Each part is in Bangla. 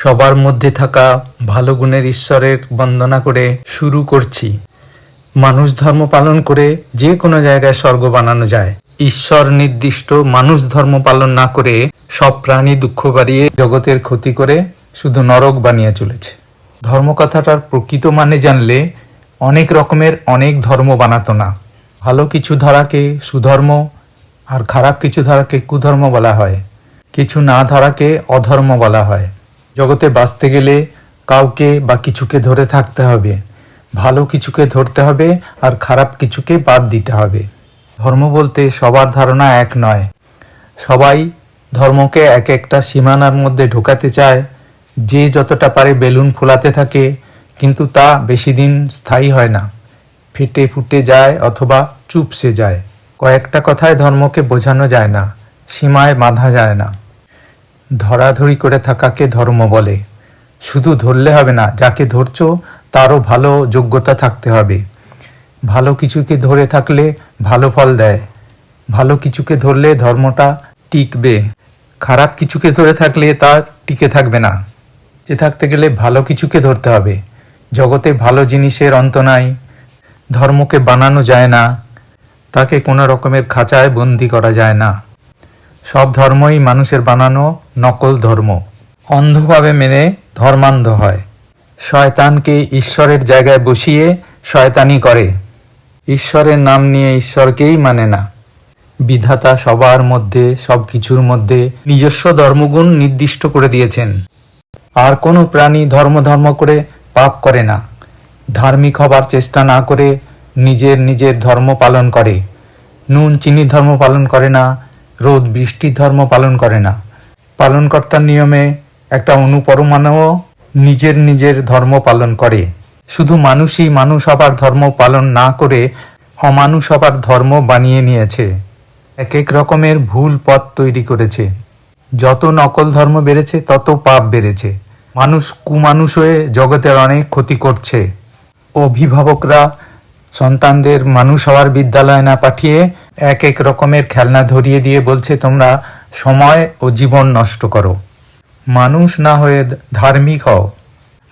সবার মধ্যে থাকা ভালো গুণের ঈশ্বরের বন্দনা করে শুরু করছি। মানুষ ধর্ম পালন করে যে কোনো জায়গায় স্বর্গ বানানো যায়। ঈশ্বর নির্দিষ্ট মানুষ ধর্ম পালন না করে সব প্রাণী দুঃখ বাড়িয়ে জগতের ক্ষতি করে শুধু নরক বানিয়ে চলেছে। ধর্ম কথাটার প্রকৃত মানে জানলে অনেক রকমের অনেক ধর্ম বানাতো না। ভালো কিছু ধারাকে সুধর্ম আর খারাপ কিছু ধারাকে কুধর্ম বলা হয়। কিছু না ধরাকে অধর্ম বলা হয়। জগতে বাঁচতে গেলে কাউকে বা কিছুকে ধরে থাকতে হবে, ভালো কিছুকে ধরতে হবে আর খারাপ কিছুকে বাদ দিতে হবে। ধর্ম বলতে সবার ধারণা এক নয়। সবাই ধর্মকে এক একটা সীমানার মধ্যে ঢোকাতে চায়। যে যতটা পারে বেলুন ফোলাতে থাকে, কিন্তু তা বেশি দিন স্থায়ী হয় না, ফেটে ফুটে যায় অথবা চুপসে যায়। কয়েকটা কথায় ধর্মকে বোঝানো যায় না, সীমায় বাঁধা যায় না। ধরাধরি করে থাকাকে ধর্ম বলে। শুধু ধরলে হবে না, যাকে ধরছো তারও ভালো যোগ্যতা থাকতে হবে। ভালো কিছুকে ধরে থাকলে ভালো ফল দেয়। ভালো কিছুকে ধরলে ধর্মটা টিকবে। খারাপ কিছুকে ধরে থাকলে তা টিকে থাকবে না। যে থাকতে গেলে ভালো কিছুকে ধরতে হবে। জগতে ভালো জিনিসের অন্ত নাই। ধর্মকে বানানো যায় না, তাকে কোনো রকমের খাঁচায় বন্দি করা যায় না। সব ধর্মই মানুষের বানানো নকল ধর্ম। অন্ধভাবে মেনে ধর্মান্ধ হয়। শয়তানকে ঈশ্বরের জায়গায় বসিয়ে শয়তানি করে। ঈশ্বরের নাম নিয়ে ঈশ্বরকেই মানে না। বিধাতা সবার মধ্যে, সব কিছুর মধ্যে নিজস্ব ধর্মগুণ নির্দিষ্ট করে দিয়েছেন। আর কোনো প্রাণী ধর্ম করে পাপ করে না। ধার্মিক হবার চেষ্টা না করে নিজের ধর্ম পালন করে। নুন চিনি ধর্ম পালন করে না, রোদ বৃষ্টির ধর্ম পালন করে না। পালনকর্তার নিয়মে একটা অনুপরমাণুও নিজের ধর্ম পালন করে। শুধু মানুষই মানুষ হবার ধর্ম পালন না করে অমানুষ হবার ধর্ম বানিয়ে নিয়েছে। এক এক রকমের ভুল পথ তৈরি করেছে। যত নকল ধর্ম বেড়েছে তত পাপ বেড়েছে। মানুষ কুমানুষ হয়ে জগতের অনেক ক্ষতি করছে। অভিভাবকরা সন্তানদের মানুষ হওয়ার বিদ্যালয়ে না পাঠিয়ে এক এক রকমের খেলনা ধরিয়ে দিয়ে বলছে, তোমরা সময় ও জীবন নষ্ট করো। মানুষ না হয়ে ধার্মিক হও।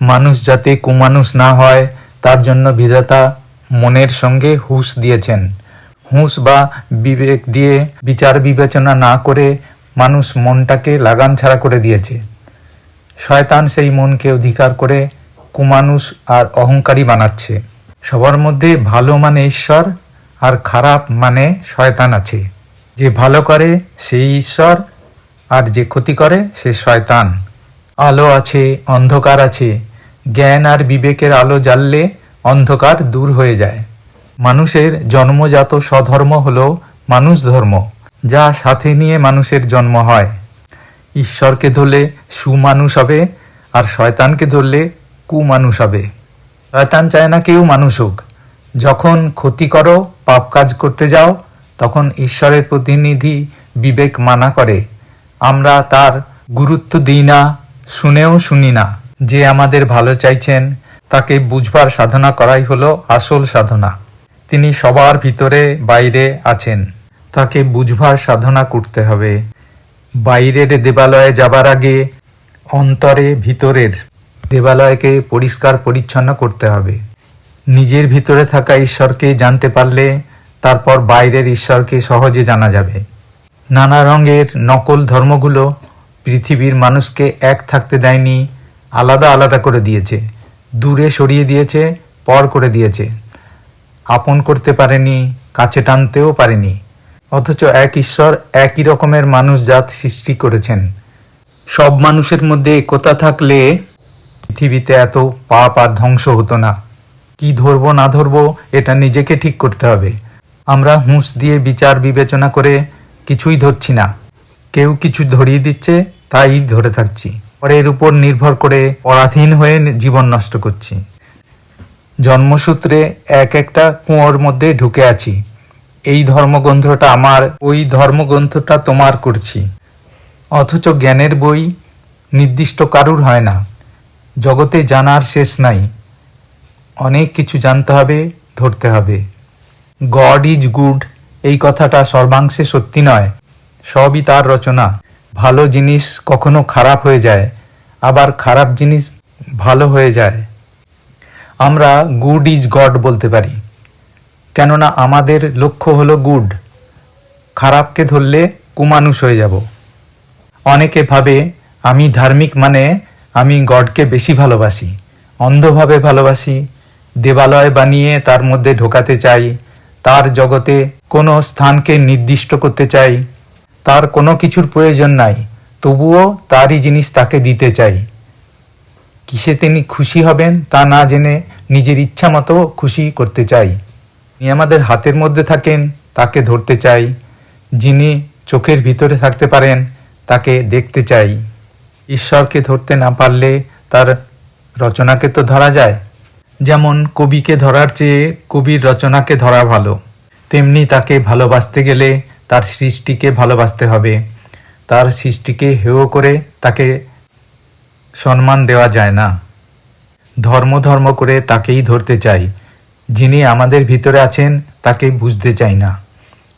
মানুষ যাতে কুমানুষ না হয় তার জন্য বিধাতা মনের সঙ্গে হুঁশ দিয়েছেন। হুঁশ বা বিবেক দিয়ে বিচার বিবেচনা না করে মানুষ মনটাকে লাগাম ছাড়া করে দিয়েছে। শয়তান সেই মনকে অধিকার করে কুমানুষ আর অহংকারী বানাচ্ছে। সবার মধ্যে ভালো মানে ঈশ্বর আর খারাপ মানে শয়তান আছে। যে ভালো করে সেই ঈশ্বর আর যে ক্ষতি করে সে শয়তান। আলো আছে, অন্ধকার আছে। জ্ঞান আর বিবেকের আলো জ্বাললে অন্ধকার দূর হয়ে যায়। মানুষের জন্মজাত স্বধর্ম হলো মানুষ ধর্ম, যা সাথে নিয়ে মানুষের জন্ম হয়। ঈশ্বরকে ধরলে সুমানুষ হবে আর শয়তানকে ধরলে কুমানুষ হবে। শয়তান চায় না কেউ মানুষ হোক। যখন ক্ষতি করো, পাপ কাজ করতে যাও, তখন ঈশ্বরের প্রতিনিধি বিবেক মানা করে। আমরা তার গুরুত্ব দিই না, শুনেও শুনি না। যে আমাদের ভালো চাইছেন তাকে বুঝবার সাধনা করাই হলো আসল সাধনা। তিনি সবার ভিতরে বাইরে আছেন, তাকে বুঝবার সাধনা করতে হবে। বাইরের দেবালয়ে যাবার আগে অন্তরে ভিতরের দেবালয়কে পরিষ্কার পরিচ্ছন্ন করতে হবে। নিজের ভিতরে থাকা ঈশ্বরকে জানতে পারলে তারপর বাইরের ঈশ্বরকে সহজে জানা যাবে। নানা রঙের নকল ধর্মগুলো পৃথিবীর মানুষকে এক থাকতে দেয়নি, আলাদা আলাদা করে দিয়েছে, দূরে সরিয়ে দিয়েছে, পর করে দিয়েছে। আপন করতে পারেনি, কাছে টানতেও পারেনি। অথচ এক ঈশ্বর একই রকমের মানুষ জাত সৃষ্টি করেছেন। সব মানুষের মধ্যে একতা থাকলে পৃথিবীতে এত পাপ আর ধ্বংস হতো না। কি ধরবো না ধরবো এটা নিজেকে ঠিক করতে হবে। আমরা হুঁশ দিয়ে বিচার বিবেচনা করে কিছুই ধরছি না। কেউ কিছু ধরিয়ে দিচ্ছে, তাই ধরে থাকছি। পরের উপর নির্ভর করে পরাধীন হয়ে জীবন নষ্ট করছি। জন্মসূত্রে এক একটা কুয়োর মধ্যে ঢুকে আছি। এই ধর্মগ্রন্থটা আমার, ওই ধর্মগ্রন্থটা তোমার করছি। অথচ জ্ঞানের বই নির্দিষ্ট কারুর হয় না। জগতে জানার শেষ নাই। অনেক কিছু জানতে হবে, ধরতে হবে। গড ইজ গুড এই কথাটা সর্বাংশে সত্যি নয়। সবই তার রচনা। ভালো জিনিস কখনো খারাপ হয়ে যায়, আবার খারাপ জিনিস ভালো হয়ে যায়। আমরা গুড ইজ গড বলতে পারি, কেননা আমাদের লক্ষ্য হলো গুড। খারাপকে ধরলে কুমানুষ হয়ে যাব। অনেকে ভাবে আমি ধার্মিক মানে আমি গডকে বেশি ভালোবাসি, অন্ধভাবে ভালোবাসি, দেবালয় বানিয়ে তার মধ্যে ঢোকাতে চাই, তার জগতে কোনো স্থানকে নির্দিষ্ট করতে চাই। তার কোনো কিছুর প্রয়োজন নাই, তবুও তারই জিনিস তাকে দিতে চাই। কিসে তিনি খুশি হবেন তা না জেনে নিজের ইচ্ছা মতো খুশি করতে চাই। যিনি আমাদের হাতের মধ্যে থাকেন তাকে ধরতে চাই, যিনি চোখের ভিতরে থাকতে পারেন তাকে দেখতে চাই। ঈশ্বরকে ধরতে না পারলে তার রচনাকে তো ধরা যায়। যেমন কবিকে ধরার চেয়ে কবির রচনাকে ধরা ভালো, তেমনি তাকে ভালোবাসতে গেলে তার সৃষ্টিকে ভালোবাসতে হবে। তার সৃষ্টিকে হেয় করে তাকে সম্মান দেওয়া যায় না। ধর্ম করে তাকেই ধরতে চাই, যিনি আমাদের ভিতরে আছেন তাকে বুঝতে চাই না।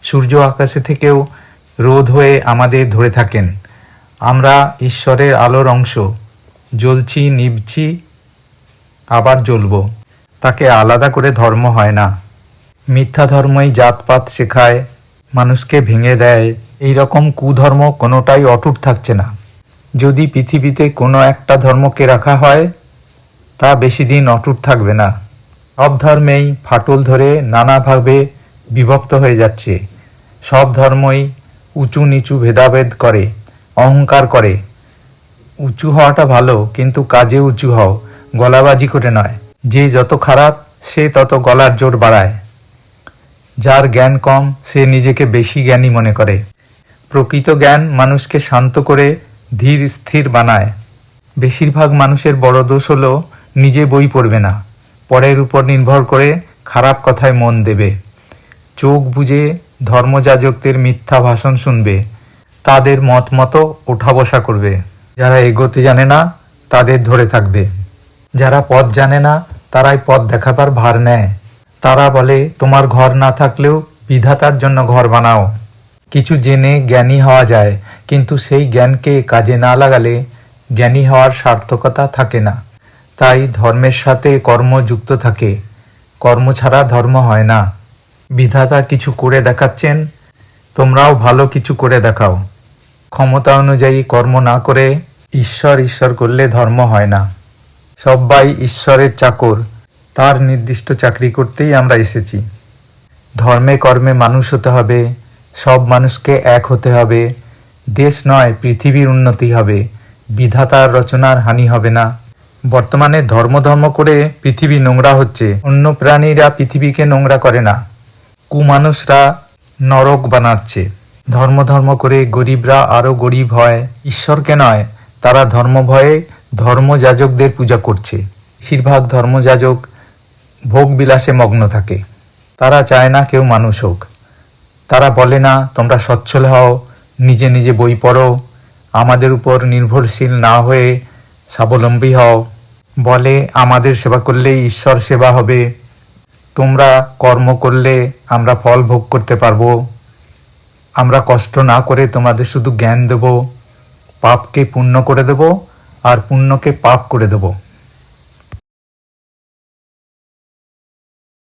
সূর্য আকাশে থেকেও রোদ হয়ে আমাদের ধরে থাকেন। আমরা ঈশ্বরের আলোর অংশ, জ্বলছি, নিভছি, আবার জ্বলব। তাকে আলাদা করে ধর্ম হয় না। মিথ্যা ধর্মই জাতপাত শেখায়, মানুষকে ভেঙে দেয়। এই রকম কুধর্ম কোনোটাই অটুট থাকছে না। যদি পৃথিবীতে কোনো একটা ধর্মকে রাখা হয় তা বেশি দিন অটুট থাকবে না। সব ধর্মেই ফাটল ধরে নানাভাবে বিভক্ত হয়ে যাচ্ছে। সব ধর্মই উঁচু নিচু ভেদাভেদ করে, অহংকার করে। উঁচু হওয়াটা ভালো, কিন্তু কাজে উঁচু হও, গলাবাজি করে নয়। যে যত খারাপ সে তত গলার জোর বাড়ায়। যার জ্ঞান কম সে নিজেকে বেশি জ্ঞানী মনে করে। প্রকৃত জ্ঞান মানুষকে শান্ত করে ধীর স্থির বানায়। বেশিরভাগ মানুষের বড় দোষ হলো নিজে বই পড়বে না, পরের উপর নির্ভর করে খারাপ কথায় মন দেবে। চোখ বুজে ধর্মযাজকদের মিথ্যা ভাষণ শুনবে, তাদের মত মতো ওঠা বসা করবে। যারা এগোতে জানে না তাদের ধরে থাকবে। যারা পথ জানে না তারাই পথ দেখাবার ভার নেয়। তারা বলে তোমার ঘর না থাকলেও বিধাতার জন্য ঘর বানাও। কিছু জেনে জ্ঞানী হওয়া যায়, কিন্তু সেই জ্ঞানকে কাজে না লাগালে জ্ঞানী হওয়ার সার্থকতা থাকে না। তাই ধর্মের সাথে কর্ম যুক্ত থাকে, কর্ম ছাড়া ধর্ম হয় না। বিধাতা কিছু করে দেখাচ্ছেন, তোমরাও ভালো কিছু করে দেখাও। ক্ষমতা অনুযায়ী কর্ম না করে ঈশ্বর ঈশ্বর করলে ধর্ম হয় না। সবাই ঈশ্বরের চাকর, তার নির্দিষ্ট চাকরি করতেই আমরা এসেছি। ধর্মে কর্মে মানুষ হতে হবে, সব মানুষকে এক হতে হবে। দেশ নয় পৃথিবীর উন্নতি হবে, বিধাতার রচনার হানি হবে না। বর্তমানে ধর্ম করে পৃথিবী নোংরা হচ্ছে। অন্য প্রাণীরা পৃথিবীকে নোংরা করে না, কুমানুষরা নরক বানাচ্ছে। ধর্ম করে গরিবরা আরও গরিব হয়। ঈশ্বরকে নয়, তারা ধর্ম ভয়ে ধর্মযাজকদের পূজা করছে। বেশিরভাগ ধর্মযাজক ভোগ বিলাসে মগ্ন থাকে। তারা চায় না কেউ মানুষ হোক। তারা বলে না তোমরা সচ্ছল হও, নিজে নিজে বই পড়ো, আমাদের উপর নির্ভরশীল না হয়ে স্বাবলম্বী হও। বলে আমাদের সেবা করলেই ঈশ্বর সেবা হবে, তোমরা কর্ম করলে আমরা ফল ভোগ করতে পারবো, আমরা কষ্ট না করে তোমাদের শুধু জ্ঞান দেব, পাপকে পুণ্য করে দেব আর পুণ্যকে পাপ করে দেব।